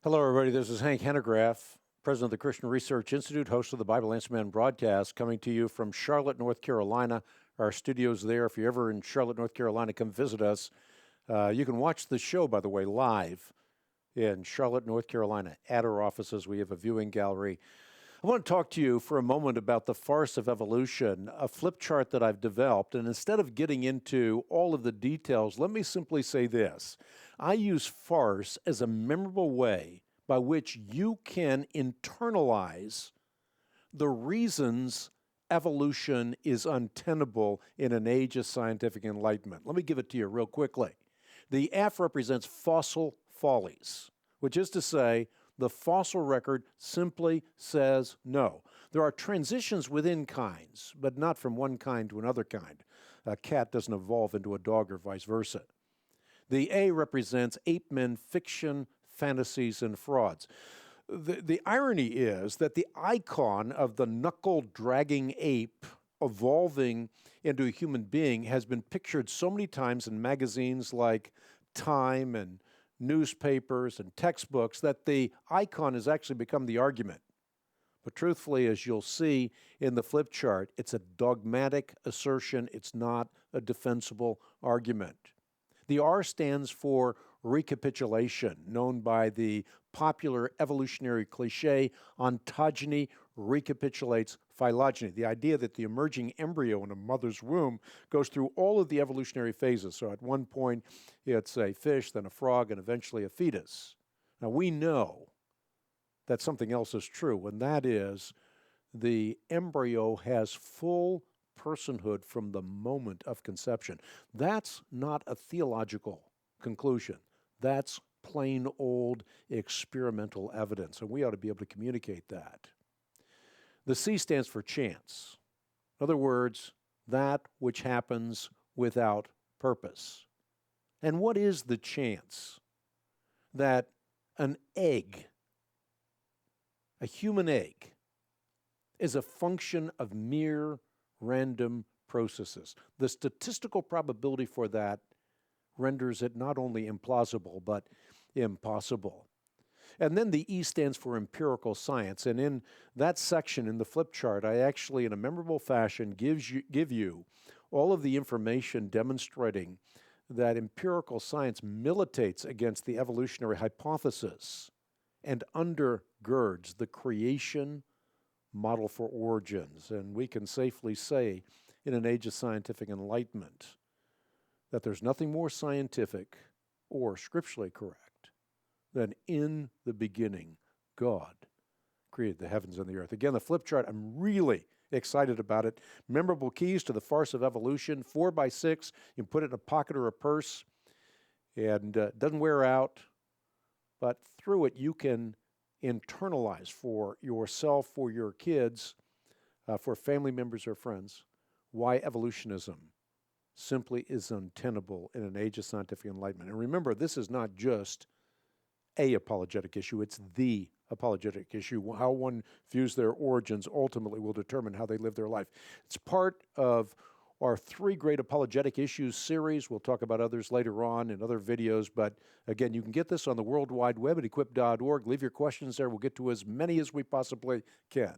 Hello, everybody. This is Hank Hanegraaff, president of the Christian Research Institute, host of the Bible Answer Man broadcast, coming to you from Charlotte, North Carolina. Our studio's there. If you're ever in Charlotte, North Carolina, come visit us. You can watch the show, by the way, live in Charlotte, North Carolina. At our offices, we have a viewing gallery. I want to talk to you for a moment about the farce of evolution, a flip chart that I've developed. And instead of getting into all of the details, let me simply say this. I use farce as a memorable way by which you can internalize the reasons evolution is untenable in an age of scientific enlightenment. Let me give it to you real quickly. The F represents fossil follies, which is to say, the fossil record simply says no. There are transitions within kinds, but not from one kind to another kind. A cat doesn't evolve into a dog or vice versa. The A represents ape men, fiction, fantasies, and frauds. The irony is that the icon of the knuckle-dragging ape evolving into a human being has been pictured so many times in magazines like Time and newspapers and textbooks that the icon has actually become the argument. But truthfully, as you'll see in the flip chart, it's a dogmatic assertion. It's not a defensible argument. The R stands for recapitulation, known by the popular evolutionary cliche, ontogeny recapitulates phylogeny, the idea that the emerging embryo in a mother's womb goes through all of the evolutionary phases. So at one point, it's a fish, then a frog, and eventually a fetus. Now, we know that something else is true, and that is the embryo has full personhood from the moment of conception. That's not a theological conclusion. That's plain old experimental evidence, and we ought to be able to communicate that. The C stands for chance. In other words, that which happens without purpose. And what is the chance that an egg, a human egg, is a function of mere random processes? The statistical probability for that renders it not only implausible, but impossible. And then the E stands for empirical science. And in that section in the flip chart, I actually, in a memorable fashion, give you all of the information demonstrating that empirical science militates against the evolutionary hypothesis and undergirds the creation model for origins. And we can safely say, in an age of scientific enlightenment, that there's nothing more scientific or scripturally correct than in the beginning, God created the heavens and the earth. Again, the flip chart, I'm really excited about it. Memorable keys to the farce of evolution, 4x6. You can put it in a pocket or a purse, and it doesn't wear out, but through it you can internalize for yourself, for your kids, for family members or friends, why evolutionism simply is untenable in an age of scientific enlightenment. And remember, this is not just a apologetic issue, it's the apologetic issue. How one views their origins ultimately will determine how they live their life. It's part of our 3 Great Apologetic Issues series. We'll talk about others later on in other videos, but again, you can get this on the World Wide Web at equip.org. Leave your questions there. We'll get to as many as we possibly can.